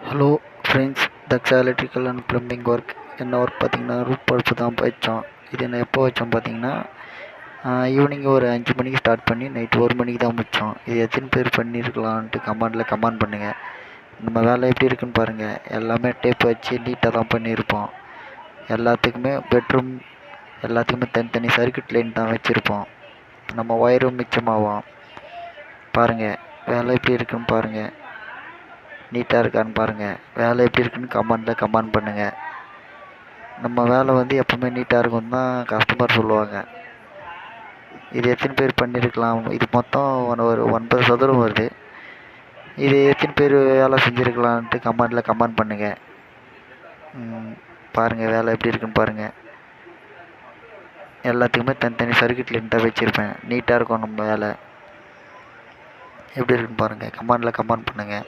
Hello friends, Daksha electrical and plumbing work. என்ன work பார்த்தீங்கன்னா, Roop bulb தான் வச்சோம். இது நான் எப்போ வச்சோம் பார்த்தீங்கன்னா, ஈவினிங் ஒரு 5 மணிக்கு ஸ்டார்ட் பண்ணி நைட்டு 1 மணிக்கு தான் முடித்தோம். இது எத்தனை பேர் பண்ணியிருக்கலான்ட்டு கமெண்ட் பண்ணுங்கள். நம்ம வேலை எப்படி இருக்குன்னு பாருங்கள். எல்லாமே டேப் வச்சு நீட்டாக தான் பண்ணியிருப்போம். எல்லாத்துக்குமே பெட்ரூம் எல்லாத்துக்குமே தனித்தனி சர்க்யூட் லைன் தான் வச்சுருப்போம். நம்ம ஒயரும் மிச்சமாகும். பாருங்கள் வேலை எப்படி இருக்குன்னு பாருங்கள். நீட்டாக இருக்கான்னு பாருங்கள். வேலை எப்படி இருக்குன்னு கமெண்ட் பண்ணுங்கள். நம்ம வேலை எப்போவுமே நீட்டாக இருக்கும் தான் கஸ்டமர் சொல்லுவாங்க. இது எத்தனை பேர் பண்ணியிருக்கலாம்? இது மொத்தம் ஒரு 9 சதுரம் வருது. இது எத்தனை பேர் வேலை செஞ்சுருக்கலான்ட்டு கமெண்ட் பண்ணுங்கள். பாருங்கள் வேலை எப்படி இருக்குன்னு பாருங்கள். எல்லாத்துக்குமே தனித்தனி சர்க்யூட் லைன் தான் வச்சுருப்பேன். நீட்டாக இருக்கும் நம்ம வேலை. எப்படி இருக்குன்னு பாருங்கள். கமெண்ட் பண்ணுங்கள்.